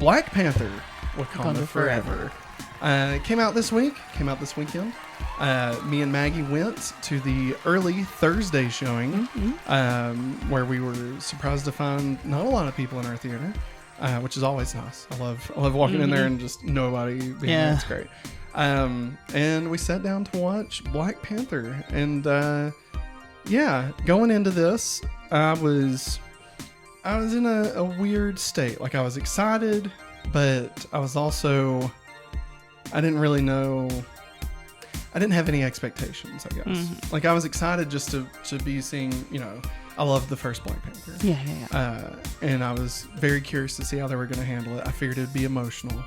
Black Panther Wakanda Forever. Forever. Came out this weekend. Me and Maggie went to the early Thursday showing, where we were surprised to find not a lot of people in our theater, which is always nice. I love walking in there and just nobody being there. It's great. And we sat down to watch Black Panther, and going into this, I was in a weird state. Like, I was excited, but I was also, I didn't really know. I didn't have any expectations, I guess. Like, I was excited just to be seeing, I loved the first Black Panther. Yeah. And I was very curious to see how they were going to handle it. I figured it'd be emotional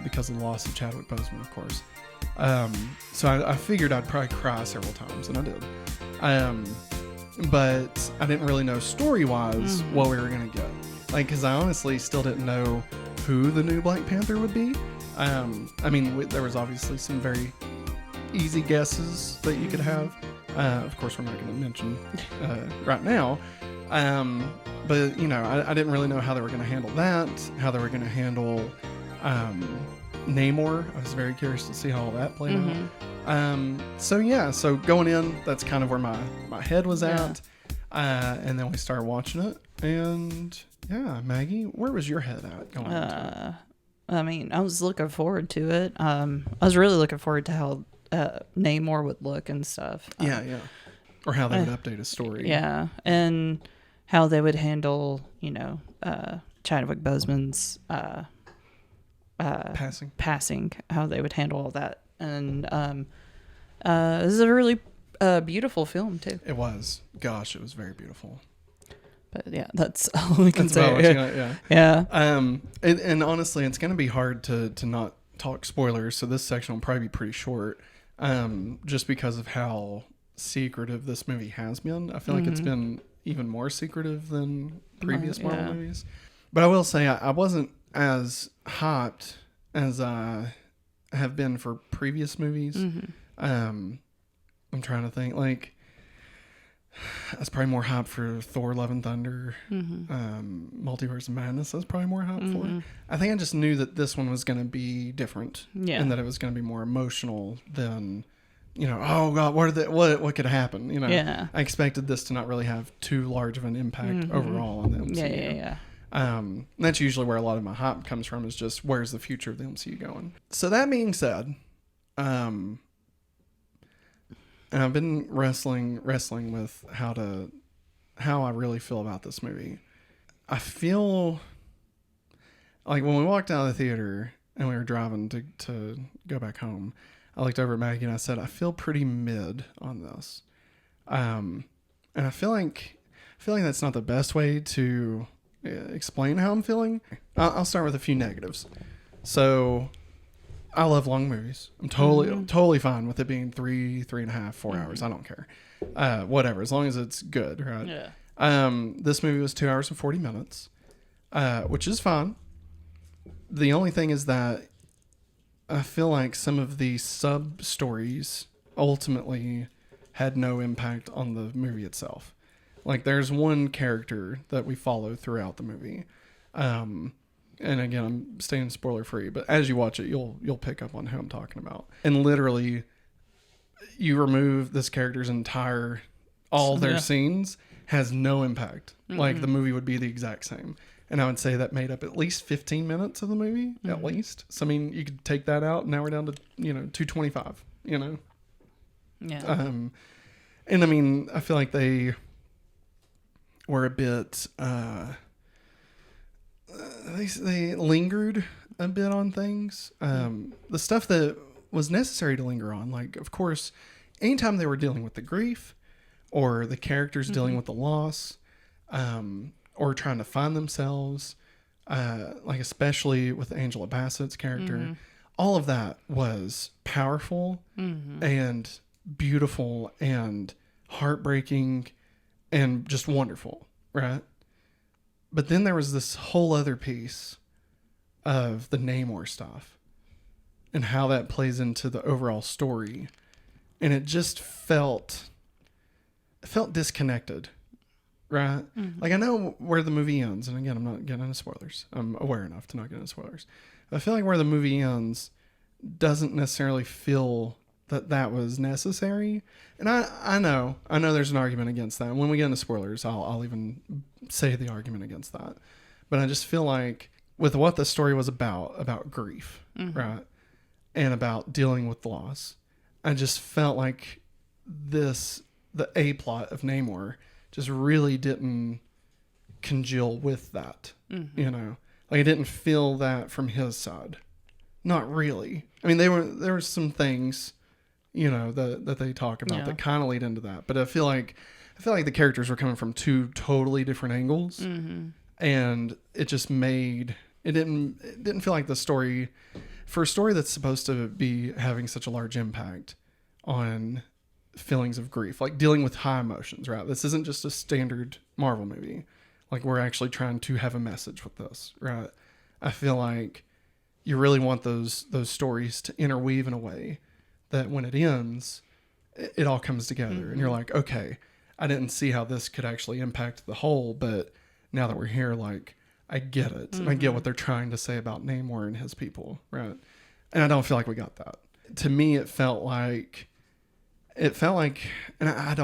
because of the loss of Chadwick Boseman, of course. So I figured I'd probably cry several times, and I did. But I didn't really know story-wise what we were going to get. Like, because I honestly still didn't know who the new Black Panther would be. There was obviously some very easy guesses that you could have. Of course, we're not going to mention right now. But, I didn't really know how they were going to handle that, how they were going to handle Namor. I was very curious to see how all that played out. So going in, that's kind of where my head was at. And then we started watching it. And, Maggie, where was your head at going into it? I was looking forward to it. I was really looking forward to how Namor would look and stuff. Or how they would update his story. Yeah, and how they would handle, Chadwick Boseman's passing, how they would handle all that. And this is a really beautiful film, too. It was. Gosh, it was very beautiful. But yeah, that's all we can say. Yeah. And honestly, it's going to be hard to not talk spoilers, so this section will probably be pretty short, just because of how secretive this movie has been. I feel like it's been even more secretive than previous Marvel movies. But I will say, I wasn't as hyped as I have been for previous movies. I'm trying to think, like, I was probably more hyped for Thor: Love and Thunder. Multiverse of Madness I was probably more hyped for. I think I just knew that this one was going to be different, and that it was going to be more emotional than, oh God, what could happen? I expected this to not really have too large of an impact overall on the MCU. That's usually where a lot of my hype comes from, is just where's the future of the MCU going. So that being said, and I've been wrestling with how I really feel about this movie. I feel like when we walked out of the theater and we were driving to go back home, I looked over at Maggie and I said, I feel pretty mid on this. And I feel like that's not the best way to explain how I'm feeling. I'll start with a few negatives. So, I love long movies. I'm totally fine with it being 3.5, 4 hours. I don't care. Whatever, as long as it's good, right? Yeah. This movie was 2 hours and 40 minutes, which is fine. The only thing is that I feel like some of the sub stories ultimately had no impact on the movie itself. Like, there's one character that we follow throughout the movie. And again, I'm staying spoiler free, but as you watch it, you'll pick up on who I'm talking about. And literally, you remove this character's entire, all their scenes has no impact. Like, the movie would be the exact same. And I would say that made up at least 15 minutes of the movie, at least. So, you could take that out, and now we're down to, 225, Yeah. And I feel like they were a bit, they lingered a bit on things. The stuff that was necessary to linger on, like, of course, anytime they were dealing with the grief or the characters dealing with the loss, or trying to find themselves, like especially with Angela Bassett's character, all of that was powerful and beautiful and heartbreaking and just wonderful, right? But then there was this whole other piece of the Namor stuff and how that plays into the overall story. And it just felt disconnected. right? Like, I know where the movie ends, and again, I'm not getting into spoilers. I'm aware enough to not get into spoilers. I feel like where the movie ends doesn't necessarily feel that was necessary. And I know there's an argument against that. When we get into spoilers, I'll even say the argument against that. But I just feel like with what the story was about grief, right? And about dealing with loss, I just felt like the A plot of Namor just really didn't congeal with that, you know? Like, I didn't feel that from his side. Not really. I mean, there were some things, you know, that they talk about that kind of lead into that. But I feel like the characters were coming from two totally different angles, and it just made it didn't feel like the story, for a story that's supposed to be having such a large impact on feelings of grief, like dealing with high emotions, right? This isn't just a standard Marvel movie. Like, we're actually trying to have a message with this, right? I feel like you really want those stories to interweave in a way that when it ends, it all comes together. And you're like, okay, I didn't see how this could actually impact the whole, but now that we're here, like, I get it. And I get what they're trying to say about Namor and his people, right? And I don't feel like we got that. To me, it felt like, and I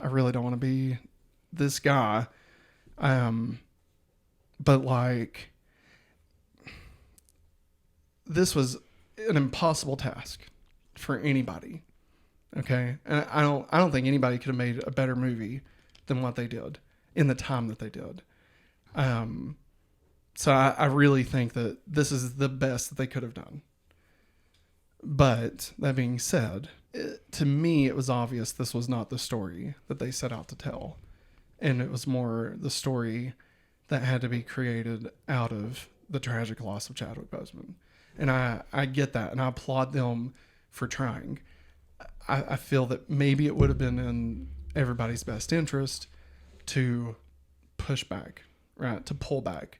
really don't want to be this guy, but like, this was an impossible task for anybody. Okay. And I don't think anybody could have made a better movie than what they did in the time that they did. So I really think that this is the best that they could have done. But that being said, to me, it was obvious this was not the story that they set out to tell. And it was more the story that had to be created out of the tragic loss of Chadwick Boseman. And I get that, and I applaud them for trying. I feel that maybe it would have been in everybody's best interest to push back, right? To pull back,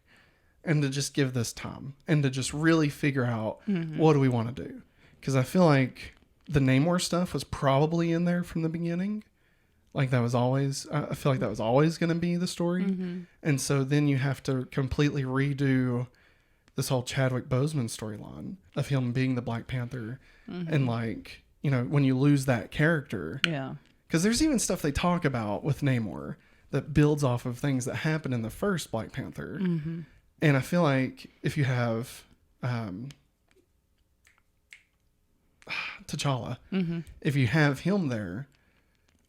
and to just give this time, and to just really figure out what do we want to do. Because I feel like the Namor stuff was probably in there from the beginning. Like, that was always, I feel like that was always going to be the story. And so then you have to completely redo this whole Chadwick Boseman storyline of him being the Black Panther. And like, you know, when you lose that character. Yeah. Because there's even stuff they talk about with Namor that builds off of things that happened in the first Black Panther. And I feel like if you have T'Challa, if you have him there,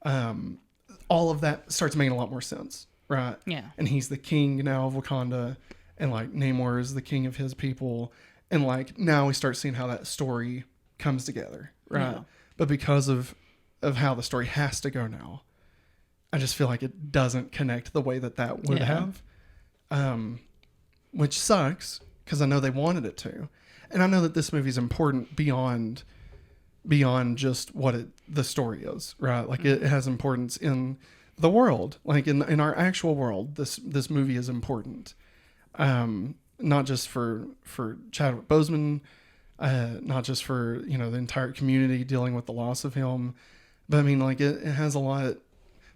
all of that starts making a lot more sense, right? Yeah. And he's the king now of Wakanda, and like Namor is the king of his people, and like now we start seeing how that story comes together, right? Yeah. But because of how the story has to go now, I just feel like it doesn't connect the way that would have, which sucks because I know they wanted it to, and I know that this movie is important beyond just what the story is, right? Like, it has importance in the world, like in our actual world. This movie is important, not just for Chadwick Boseman, not just for, you know, the entire community dealing with the loss of him, but I mean, like, it has a lot.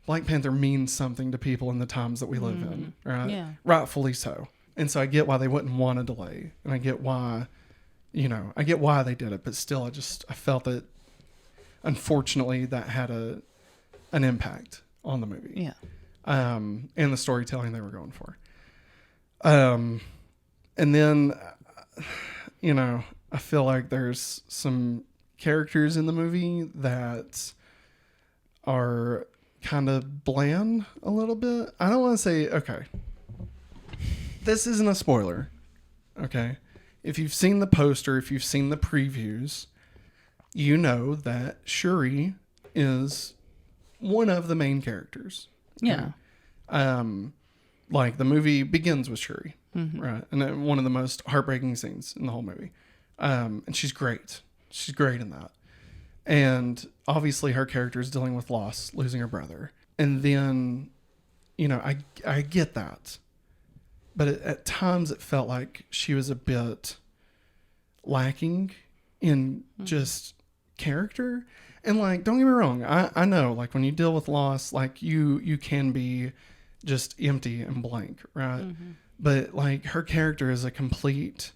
Black Panther means something to people in the times that we live in, right? Yeah. Rightfully so. And so I get why they wouldn't want to delay, and I get why. You know, I get why they did it, but still, I felt that, unfortunately, that had an impact on the movie. Yeah. And the storytelling they were going for. And then, you know, I feel like there's some characters in the movie that are kind of bland a little bit. I don't want to say, okay, this isn't a spoiler, okay? If you've seen the poster, if you've seen the previews, you know that Shuri is one of the main characters. Yeah. Like, the movie begins with Shuri, right? And one of the most heartbreaking scenes in the whole movie. And she's great. She's great in that. And obviously her character is dealing with loss, losing her brother. And then, you know, I get that. But at times it felt like she was a bit lacking in just character. And like, don't get me wrong, I know, like, when you deal with loss, like, you can be just empty and blank, right? But like her character is a complete.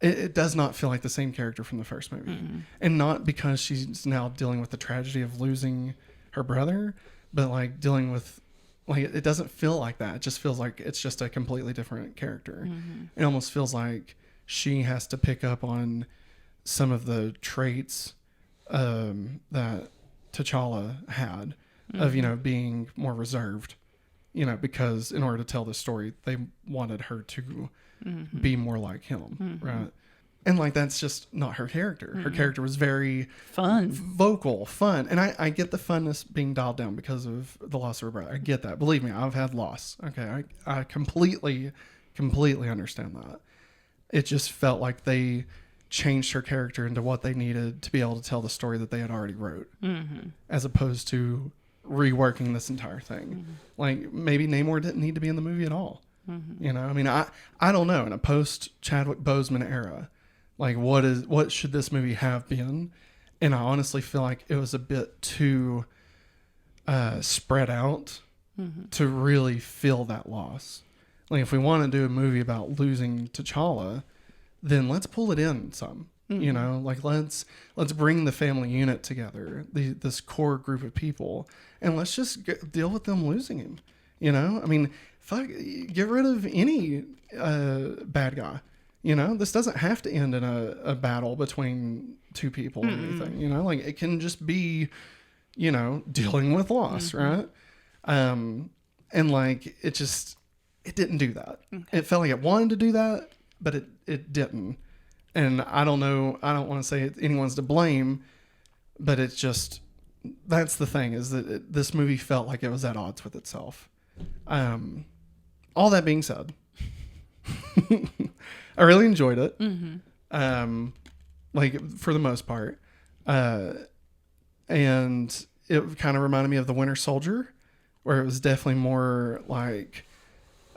It does not feel like the same character from the first movie, and not because she's now dealing with the tragedy of losing her brother, but like dealing with. Like it doesn't feel like that. It just feels like it's just a completely different character. It almost feels like she has to pick up on some of the traits that T'Challa had of, being more reserved, because in order to tell this story, they wanted her to be more like him, right? And like that's just not her character. Her character was very Fun. vocal, fun. And I get the funness being dialed down because of the loss of her brother. I get that. Believe me, I've had loss. Okay. I completely understand that. It just felt like they changed her character into what they needed to be able to tell the story that they had already wrote, as opposed to reworking this entire thing. Like maybe Namor didn't need to be in the movie at all. I mean, I don't know. In a post Chadwick Boseman era, like what should this movie have been? And I honestly feel like it was a bit too spread out to really feel that loss. Like if we want to do a movie about losing T'Challa, then let's pull it in some. Like let's bring the family unit together, this core group of people, and let's just deal with them losing him. I mean, fuck, get rid of any bad guy. This doesn't have to end in a battle between two people or anything, like it can just be, dealing with loss. Right. And like, it didn't do that. Okay. It felt like it wanted to do that, but it didn't. And I don't know, I don't want to say anyone's to blame, but it's just, that's the thing is that this movie felt like it was at odds with itself. All that being said, I really enjoyed it. Like for the most part. And it kind of reminded me of The Winter Soldier, where it was definitely more like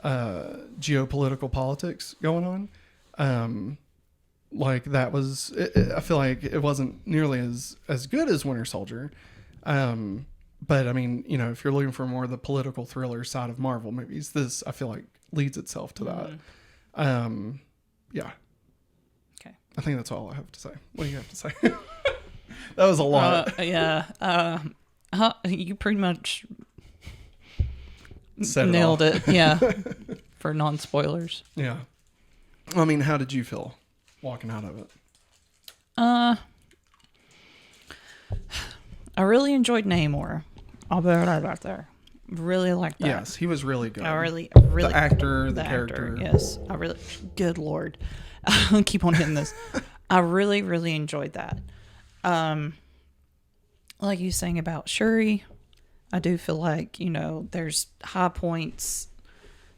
geopolitical politics going on. Like that was, I feel like it wasn't nearly as good as Winter Soldier. But I mean, if you're looking for more of the political thriller side of Marvel movies, this I feel like leads itself to that. Yeah. Okay. I think that's all I have to say. What do you have to say? That was a lot. You pretty much nailed it. Yeah. For non-spoilers. Yeah. I mean, how did you feel walking out of it? I really enjoyed Namor. I'll put it right out there. Really liked that. Yes, he was really good. I really the actor, the character. Yes, good Lord. I'll keep on hitting this. I really, really enjoyed that. Like you saying about Shuri, I do feel like, there's high points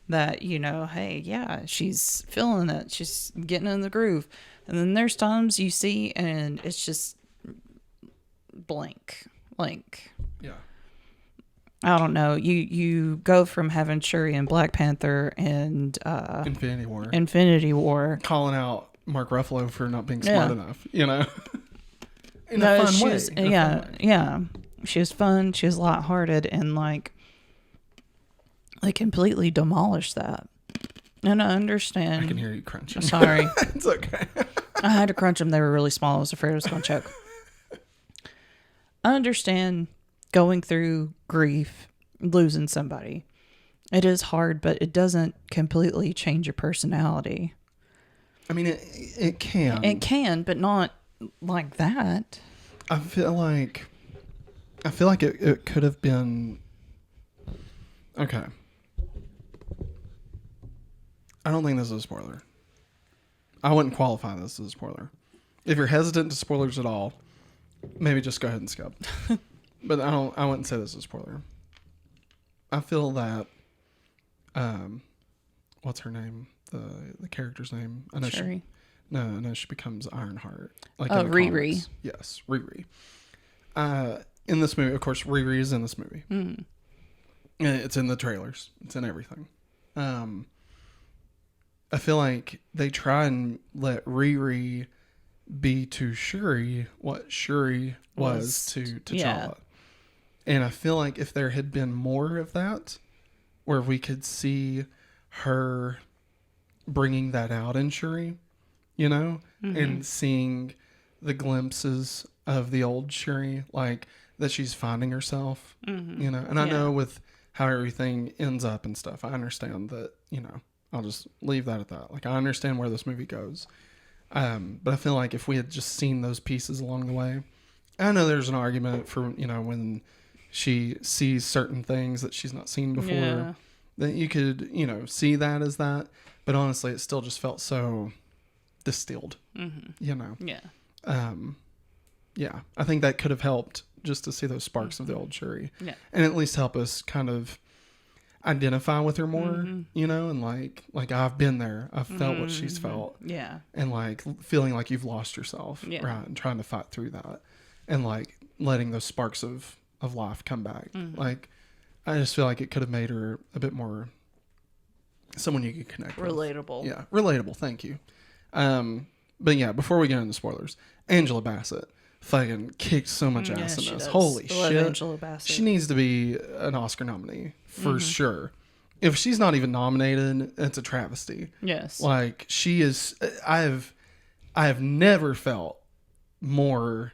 that, hey, yeah, she's feeling it. She's getting in the groove. And then there's times you see and it's just blank. Like, yeah. I don't know. You go from having Shuri and Black Panther and Infinity War, calling out Mark Ruffalo for not being smart enough, In a fun way. Yeah. She was fun. She was lighthearted, and like they completely demolished that. And I understand. I can hear you crunching. Sorry, it's okay. I had to crunch them. They were really small. I was afraid I was going to choke. I understand going through grief, losing somebody. It is hard, but it doesn't completely change your personality. I mean, it can. It can, but not like that. I feel like it could have been. Okay. I don't think this is a spoiler. I wouldn't qualify this as a spoiler. If you're hesitant to spoilers at all, maybe just go ahead and skip. But I wouldn't say this is a spoiler. I feel that what's her name? The character's name? I know Shuri. I know she becomes Ironheart. Like Riri. Comics. Yes, Riri. In this movie, of course, Riri is in this movie. It's in the trailers. It's in everything. I feel like they try and let Riri be to Shuri what Shuri was to T'Challa. And I feel like if there had been more of that, where we could see her bringing that out in Shuri, you know, and seeing the glimpses of the old Shuri, like that she's finding herself, you know. And I know with how everything ends up and stuff, I understand that, you know, I'll just leave that at that. Like, I understand where this movie goes. But I feel like if we had just seen those pieces along the way, I know there's an argument for, you know, when she sees certain things that she's not seen before, that you could, you know, see that as that. But honestly, it still just felt so distilled, you know? Yeah. I think that could have helped just to see those sparks of the old Shuri. Yeah. And at least help us kind of identify with her more, you know, and like I've been there. I've felt what she's felt. Yeah. And like feeling like you've lost yourself. Yeah. Right. And trying to fight through that. And like letting those sparks of life come back. Like, I just feel like it could have made her a bit more someone you could connect relatable. With. Yeah. Relatable. Thank you. But yeah, before we get into spoilers, Angela Bassett fucking kicked so much ass in this. Holy shit. Angela Bassett. She needs to be an Oscar nominee for sure. If she's not even nominated, it's a travesty. Yes. Like, she is, I have never felt more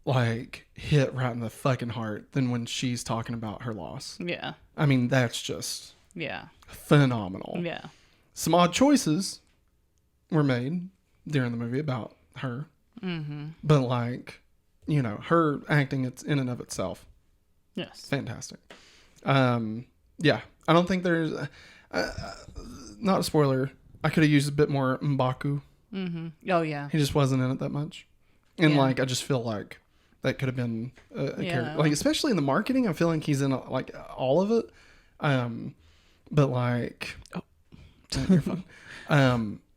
like hit right in the fucking heart than when she's talking about her loss. Yeah. I mean, that's just phenomenal. Yeah. Some odd choices were made during the movie about her. But like, you know, her acting, it's in and of itself. Yes. Fantastic. Yeah. I don't think there's not a spoiler. I could have used a bit more M'Baku. Oh yeah. He just wasn't in it that much. And like, I just feel like that could have been a character, like, especially in the marketing. I feel like he's in like all of it. But like, you're fine.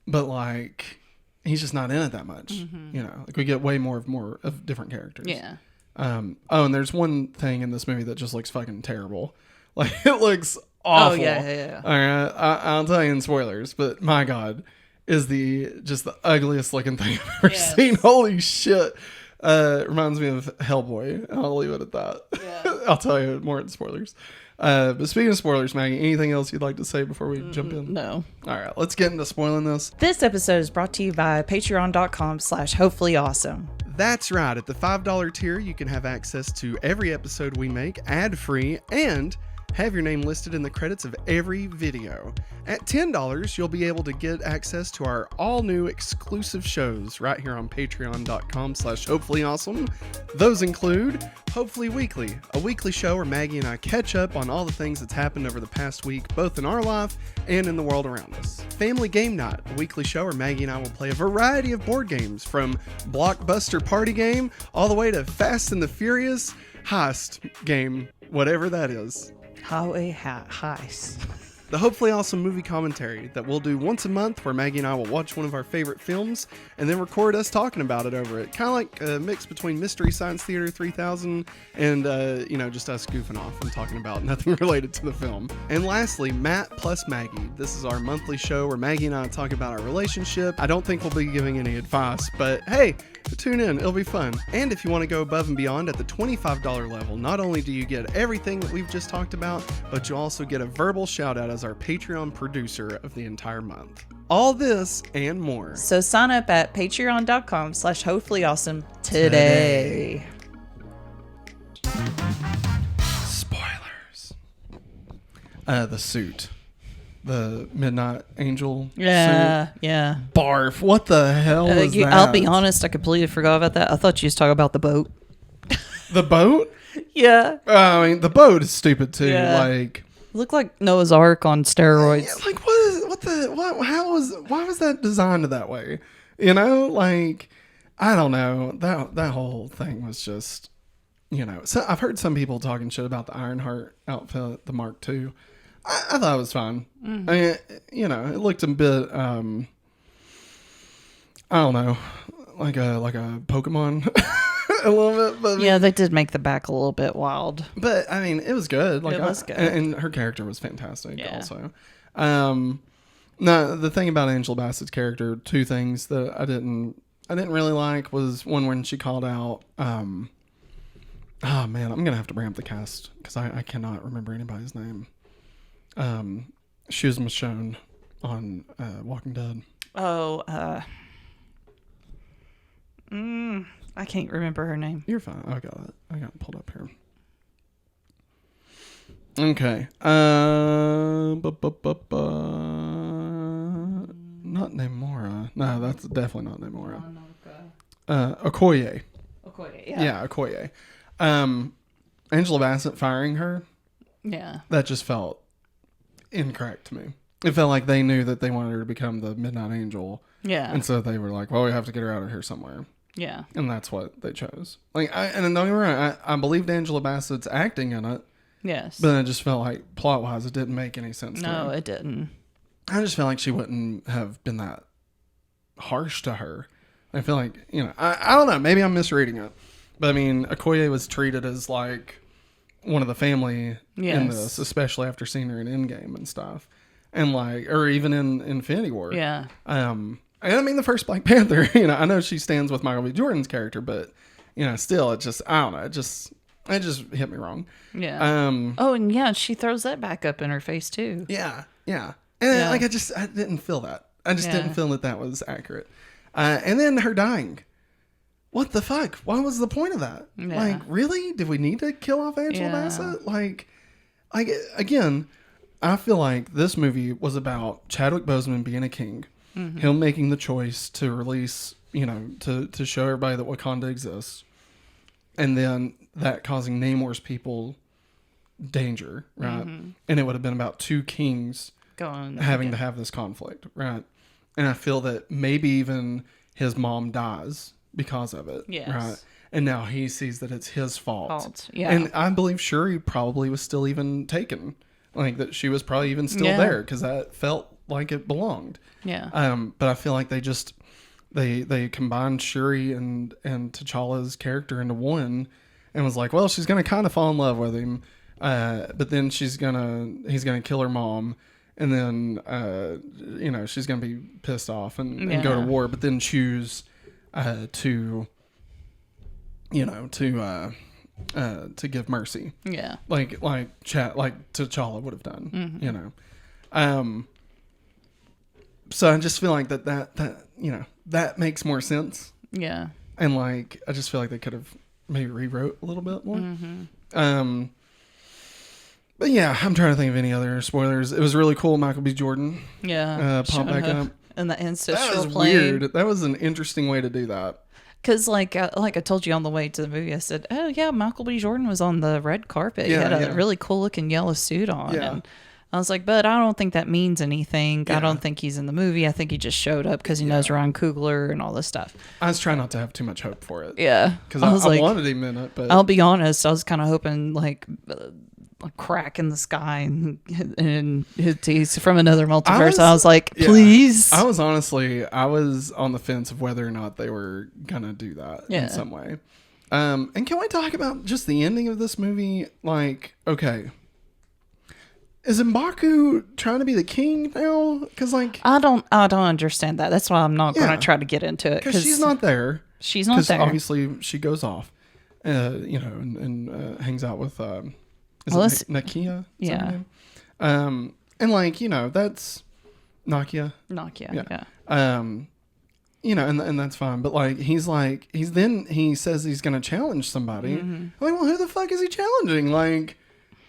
But like, he's just not in it that much. You know, like we get way more of different characters. Yeah. Oh, and there's one thing in this movie that just looks fucking terrible. Like, it looks awful. Oh yeah. All right, I'll tell you in spoilers, but my God, is just the ugliest looking thing I've ever seen. Holy shit. Reminds me of Hellboy. I'll leave it at that. Yeah. I'll tell you more in spoilers. But speaking of spoilers, Maggie, anything else you'd like to say before we jump in? No. All right, let's get into spoiling this. This episode is brought to you by patreon.com/hopefullyawesome. That's right. At the $5 tier, you can have access to every episode we make ad-free and have your name listed in the credits of every video. At $10, you'll be able to get access to our all-new exclusive shows right here on patreon.com/hopefullyawesome. Those include Hopefully Weekly, a weekly show where Maggie and I catch up on all the things that's happened over the past week, both in our life and in the world around us. Family Game Night, a weekly show where Maggie and I will play a variety of board games, from Blockbuster Party Game all the way to Fast and the Furious Heist Game, whatever that is. Highway Heist. The Hopefully Awesome movie commentary that we'll do once a month, where Maggie and I will watch one of our favorite films and then record us talking about it over it. Kind of like a mix between Mystery Science Theater 3000 and, you know, just us goofing off and talking about nothing related to the film. And lastly, Matt plus Maggie. This is our monthly show where Maggie and I talk about our relationship. I don't think we'll be giving any advice, but hey, tune in. It'll be fun. And if you want to go above and beyond at the $25 level, not only do you get everything that we've just talked about, but you also get a verbal shout out as our Patreon producer of the entire month. All this and more. So sign up at patreon.com/hopefullyawesome today. Spoilers. The suit. The Midnight Angel suit. Yeah. Barf. What the hell was that? I'll be honest, I completely forgot about that. I thought you was talking about the boat. The boat? Yeah. I mean, the boat is stupid too. Yeah. Like, looked like Noah's Ark on steroids. Yeah, like, why was that designed that way? You know, like, I don't know. That whole thing was just, you know. So I've heard some people talking shit about the Ironheart outfit, the Mark II. I thought it was fine. I mean, you know, it looked a bit, I don't know, like a Pokemon a little bit. But yeah, they did make the back a little bit wild. But I mean, it was good. Like, it was good, and her character was fantastic. Yeah. Also, no, the thing about Angela Bassett's character, two things that I didn't really like was one when she called out. Oh man, I'm gonna have to bring up the cast because I cannot remember anybody's name. She was Michonne on Walking Dead. Oh, I can't remember her name. You're fine. I got it. I got it pulled up here. Okay. Not Namora. No, that's definitely not Namora. Okoye. Okoye, yeah. Yeah, Okoye. Angela Bassett firing her. Yeah. That just felt incorrect to me. It felt like they knew that they wanted her to become the Midnight Angel. Yeah. And so they were like, well, we have to get her out of here somewhere. Yeah. And that's what they chose. Like, and don't get me wrong, I believed Angela Bassett's acting in it. Yes. But it just felt like, plot-wise, it didn't make any sense to me. No, it didn't. I just felt like she wouldn't have been that harsh to her. I feel like, I don't know. Maybe I'm misreading it. But, I mean, Okoye was treated as, like, one of the family in this, especially after seeing her in Endgame and stuff. And, like, or even in Infinity War. Yeah. And I mean, the first Black Panther, I know she stands with Michael B. Jordan's character, but, still, it just, I don't know. It just hit me wrong. Yeah. And yeah, she throws that back up in her face, too. Yeah. Yeah. And, I didn't feel that. I just didn't feel that was accurate. And then her dying. What the fuck? What was the point of that? Yeah. Like, really? Did we need to kill off Angela Bassett? Like, again, I feel like this movie was about Chadwick Boseman being a king, him making the choice to release, to show everybody that Wakanda exists, and then that causing Namor's people danger, right? And it would have been about two kings having to have this conflict, right? And I feel that maybe even his mom dies because of it, right? And now he sees that it's his fault. Yeah. And I believe Shuri probably was still even taken. Like, that she was probably even still there because that felt like it belonged. Yeah. But I feel like they combined Shuri and T'Challa's character into one, and was like, well, she's gonna kind of fall in love with him, but then he's gonna kill her mom, and then she's gonna be pissed off and go to war, but then choose to give mercy. Yeah. Like T'Challa would have done, So I just feel like that makes more sense. Yeah. And like, I just feel like they could have maybe rewrote a little bit more. But yeah, I'm trying to think of any other spoilers. It was really cool. Michael B. Jordan. Yeah. Pop back up. And the ancestral That was plane. weird. That was an interesting way to do that. Because, like I told you on the way to the movie, I said, oh, yeah, Michael B. Jordan was on the red carpet. He had a really cool-looking yellow suit on. Yeah. And I was like, but I don't think that means anything. Yeah. I don't think he's in the movie. I think he just showed up because he knows Ryan Coogler and all this stuff. I was trying not to have too much hope for it. Yeah. Because I wanted him in it. But I'll be honest, I was kind of hoping, like, a crack in the sky and he's from another multiverse. I was like, please. I was on the fence of whether or not they were gonna do that in some way. And can we talk about just the ending of this movie? Like, okay, is M'Baku trying to be the king now? Because like, I don't understand that. That's why I'm not going to try to get into it, because she's not there. She's not there. Obviously, she goes off, and hangs out with Nakia? Yeah. And like, that's Nakia. Yeah. And that's fine. But like, he says he's going to challenge somebody. I'm like, well, who the fuck is he challenging? Like,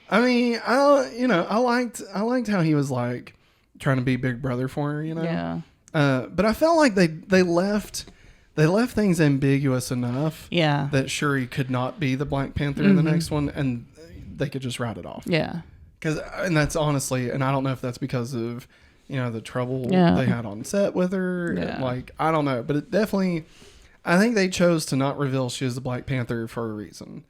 I mean, I liked how he was like trying to be big brother for her, Yeah. But I felt like they left things ambiguous enough. Yeah. That Shuri could not be the Black Panther in the next one, and they could just write it off. Yeah. And that's honestly, and I don't know if that's because of, the trouble they had on set with her. Yeah. Like, I don't know, but it definitely, I think they chose to not reveal she is the Black Panther for a reason.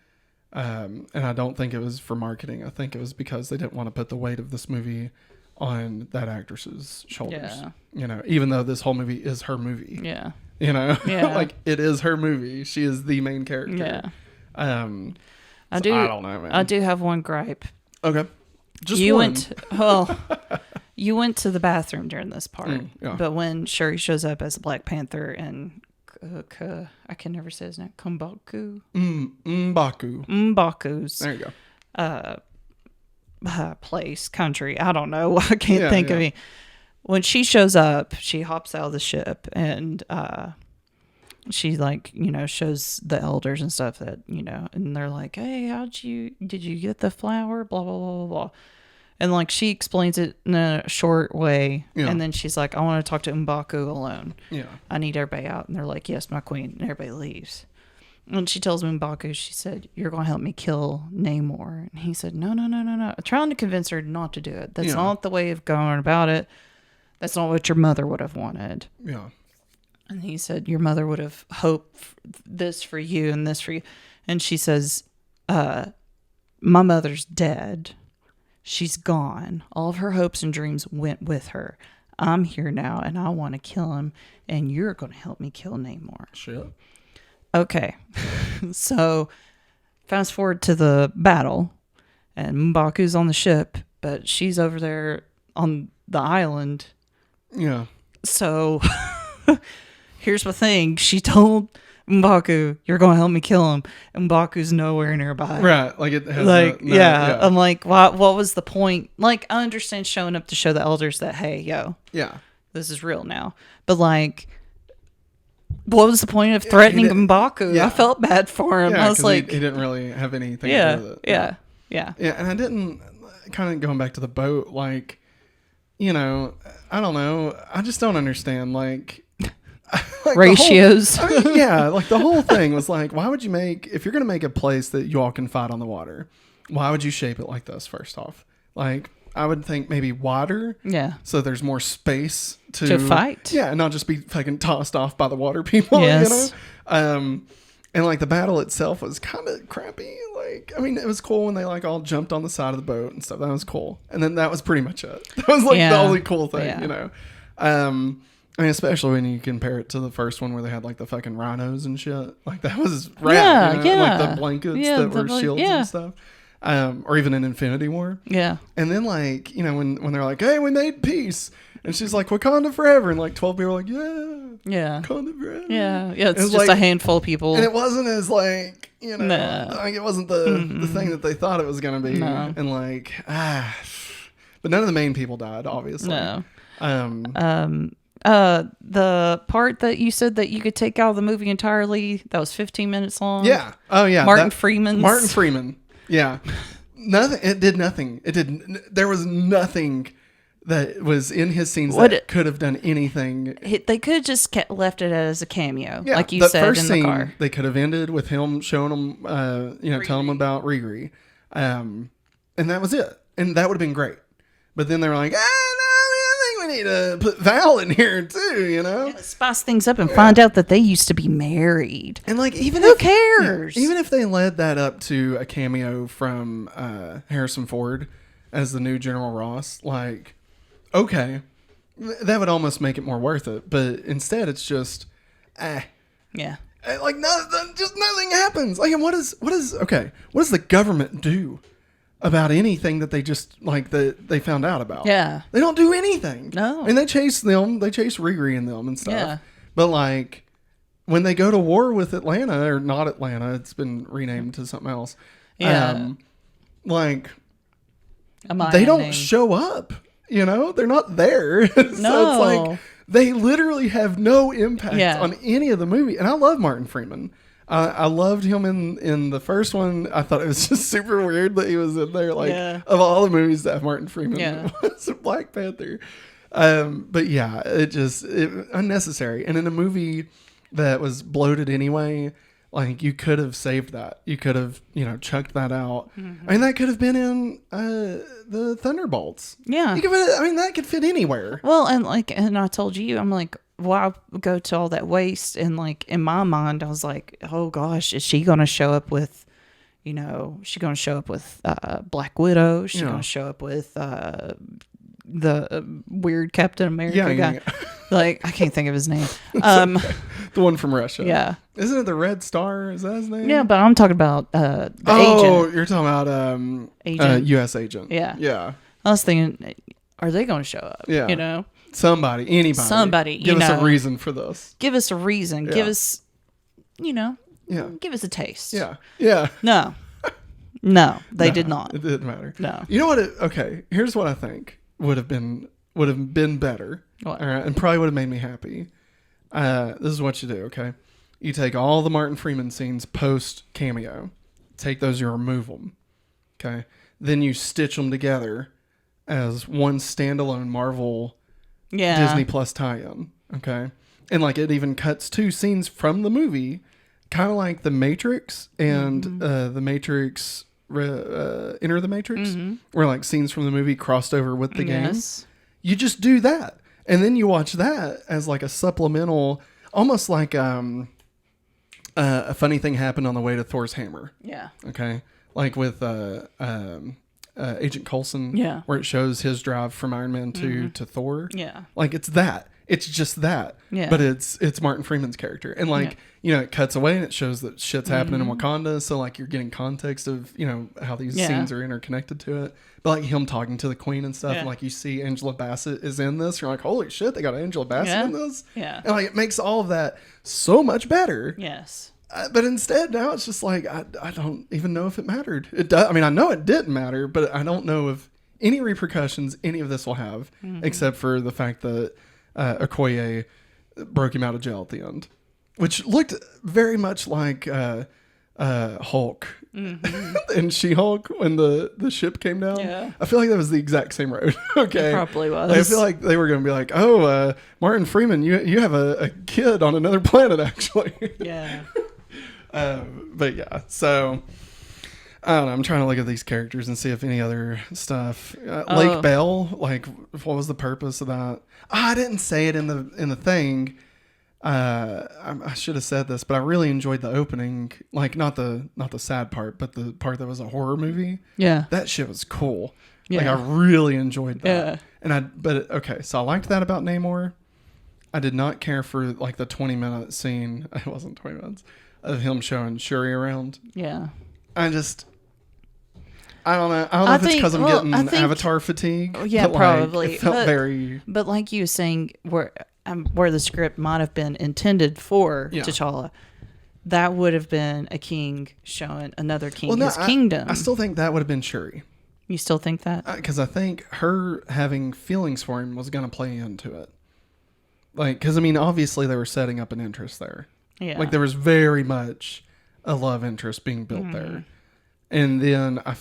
And I don't think it was for marketing. I think it was because they didn't want to put the weight of this movie on that actress's shoulders. Yeah. Even though this whole movie is her movie. Yeah. Yeah. Like, it is her movie. She is the main character. Yeah. I don't know, man. I do have one gripe. Okay. Just you one. You went to the bathroom during this part, yeah. but when Shuri shows up as Black Panther and I can never say his name, M'Baku. M'Baku. M'Baku's. There you go. place, country. I don't know. I can't think of yeah. it. When she shows up, she hops out of the ship and she like, shows the elders and stuff that, and they're like, hey, did you get the flower? Blah, blah, blah, blah, blah. And like she explains it in a short way. Yeah. And then she's like, I want to talk to M'Baku alone. Yeah. I need everybody out. And they're like, yes, my queen. And everybody leaves. And she tells M'Baku, she said, you're going to help me kill Namor. And he said, no, no, no, no, no. Trying to convince her not to do it. That's not the way of going about it. That's not what your mother would have wanted. Yeah. And he said, your mother would have hoped this for you and this for you. And she says, my mother's dead. She's gone. All of her hopes and dreams went with her. I'm here now and I want to kill him. And you're going to help me kill Namor. Shit. Okay. So fast forward to the battle. And M'Baku's on the ship. But she's over there on the island. Yeah. So here's the thing. She told M'Baku, you're going to help me kill him. And M'Baku's nowhere nearby. Right. Like it has yeah. I'm like, what was the point? Like, I understand showing up to show the elders that, hey, yo. Yeah. This is real now. But like, what was the point of threatening M'Baku? Yeah. I felt bad for him. Yeah, I was like, he didn't really have anything yeah, to do with it. yeah. Yeah, and I didn't, kind of going back to the boat, like, I don't know. I just don't understand, like ratios. Yeah, like the whole thing was like, why would you if you're going to make a place that you all can fight on the water, why would you shape it like this, first off? Like, I would think maybe water. Yeah. So there's more space to fight. Yeah, and not just be fucking tossed off by the water people, Yes. And like the battle itself was kind of crappy. Like, I mean, it was cool when they like all jumped on the side of the boat and stuff. That was cool. And then that was pretty much it. That was like the only cool thing, I mean, especially when you compare it to the first one where they had like the fucking rhhinos and shit. Like that was rad. Like the blankets that were shields and stuff. Or even in Infinity War. Yeah. And then like, when they're like, hey, we made peace. And she's like, Wakanda forever. And like 12 people are like, yeah. Wakanda forever. Yeah. Yeah. It's just like, a handful of people. And it wasn't as like, like it wasn't the thing that they thought it was going to be. No. And like, but none of the main people died, obviously. No. The part that you said that you could take out of the movie entirely, that was 15 minutes long. Yeah. Oh yeah. Martin Freeman. Yeah. Nothing. It did nothing. There was nothing that was in his scenes that could have done anything. They could have just left it as a cameo, yeah, like you said first in scene, the car. They could have ended with him showing him, telling him about Riri. And that was it. And that would have been great. But then they were like, no, I think we need to put Val in here too, Yeah, spice things up and find out that they used to be married. And like, who cares? Even if they led that up to a cameo from Harrison Ford as the new General Ross, like, okay, that would almost make it more worth it. But instead, it's just, Yeah. like nothing happens. Like, and what does the government do about anything that they just they found out about? Yeah. They don't do anything. No. And they chase Riri and them and stuff. Yeah. But like, when they go to war with Atlanta, or not Atlanta, it's been renamed to something else. Yeah. They don't show up. They're not there. So it's like they literally have no impact on any of the movie. And I love Martin Freeman. I loved him in the first one. I thought it was just super weird that he was in there. Like, of all the movies that have Martin Freeman was Black Panther. But yeah, it unnecessary. And in a movie that was bloated anyway, like, you could have saved that. You could have, chucked that out. Mm-hmm. I mean, that could have been in the Thunderbolts. Yeah. That could fit anywhere. Well, and I told you, I'm like, why go to all that waste? And like, in my mind, I was like, oh gosh, is she going to show up with, she going to show up with Black Widow? She's going to show up with the weird Captain America guy. Yeah. Like, I can't think of his name. The one from Russia. Yeah. Isn't it the Red Star? Is that his name? Yeah, but I'm talking about the agent. Oh, you're talking about U.S. agent. Yeah. Yeah. I was thinking, are they going to show up? Yeah. Anybody. Give us a reason for this. Give us a reason. Yeah. Give us, give us a taste. Yeah. Yeah. No. No, they No, did not. It didn't matter. No. You know what? Okay, here's what I think would have been better. What? All right, and probably would have made me happy. This is what you do. Okay, you take all the Martin Freeman scenes post cameo, take those, you remove them. Okay, then you stitch them together as one standalone Marvel Disney Plus tie-in. Okay, and like it even cuts 2 scenes from the movie, kind of like The Matrix and The Matrix. Enter the Matrix, where like scenes from the movie crossed over with the game. You just do that, and then you watch that as like a supplemental, almost like a funny thing happened on the way to Thor's hammer. Yeah. Okay, like with Agent Coulson. Yeah. Where it shows his drive from Iron Man 2 to Thor. Yeah. Like it's that. It's just that. Yeah. But it's Martin Freeman's character. And like, you know, it cuts away and it shows that shit's happening in Wakanda. So like you're getting context of, you know, how these scenes are interconnected to it. But like him talking to the queen and stuff. And like you see Angela Bassett is in this. You're like, holy shit, they got Angela Bassett in this. Yeah. And like it makes all of that so much better. Yes. But instead now it's just like, I don't even know if it mattered. It does. I mean, I know it didn't matter, but I don't know if any repercussions any of this will have, except for the fact that Okoye broke him out of jail at the end, which looked very much like Hulk and She-Hulk when the ship came down. Yeah. I feel like that was the exact same road. Okay, It probably was. Like, I feel like they were going to be like, oh, Martin Freeman, you have a kid on another planet, actually. Yeah. But yeah, so I don't know. I'm trying to look at these characters and see if any other stuff. Lake Bell, like, what was the purpose of that? I didn't say it in the thing. I should have said this, but I really enjoyed the opening. Like, not the sad part, but the part that was a horror movie. Yeah. That shit was cool. Yeah. Like, I really enjoyed that. Yeah. Okay, so I liked that about Namor. I did not care for like the 20-minute scene. It wasn't 20 minutes of him showing Shuri around. Yeah. I don't know. I don't know if it's because I'm getting Avatar fatigue. Yeah, but, like, probably. It felt very. But like you were saying, where the script might have been intended for T'Challa, that would have been a king showing another king his kingdom. I still think that would have been Shuri. You still think that? Because I think her having feelings for him was going to play into it. Like, because I mean, obviously they were setting up an interest there. Yeah. Like there was very much a love interest being built there. And then I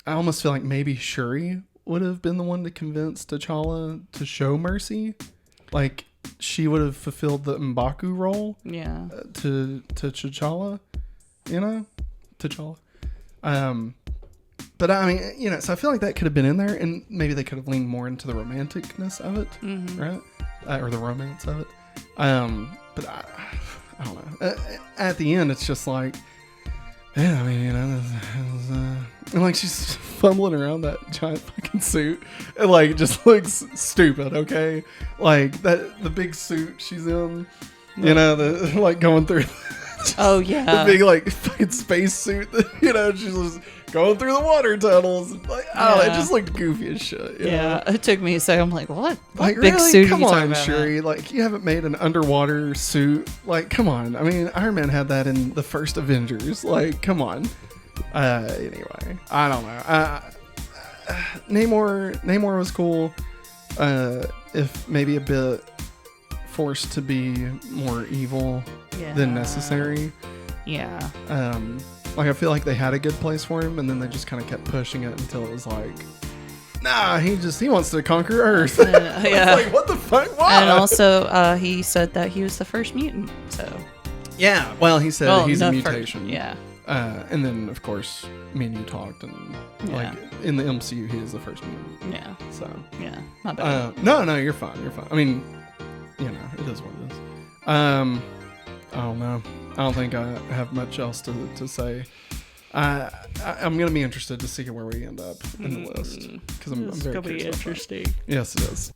almost feel like maybe Shuri would have been the one to convince T'Challa to show mercy. Like she would have fulfilled the M'Baku role. Yeah. To T'Challa, you know, T'Challa. But I mean, you know, so I feel like that could have been in there, and maybe they could have leaned more into the romanticness of it, right? Or the romance of it. But I don't know. At the end, it's just like, yeah, I mean, you know, and like she's fumbling around that giant fucking suit. It like just looks stupid, okay? Like the big suit she's in, you know, the like going through. Oh yeah, the big like fucking space suit. That, you know, she's just going through the water tunnels. Like, oh, it just looked goofy as shit. You know? It took me a second. I'm like, what? Like, big really? suit? Come are you on, talking about, Shuri. Like, you haven't made an underwater suit. Like, come on. I mean, Iron Man had that in the first Avengers. Like, come on. Anyway, I don't know. Namor was cool. If maybe a bit forced to be more evil than necessary. Yeah. Like I feel like they had a good place for him, and then they just kind of kept pushing it until it was like, nah, he wants to conquer Earth. Yeah. Like, what the fuck? Why? And also, he said that he was the first mutant. So. Yeah. Well, he said he's a mutation. First, yeah. And then of course, me and you talked, and like in the MCU, he is the first mutant. Yeah. So. Yeah. Not bad. No, you're fine. You're fine. I mean, you know, it is what it is. I don't know. I don't think I have much else to say. I'm going to be interested to see where we end up in the list, because I'm very curious. Interesting. Yes, it is.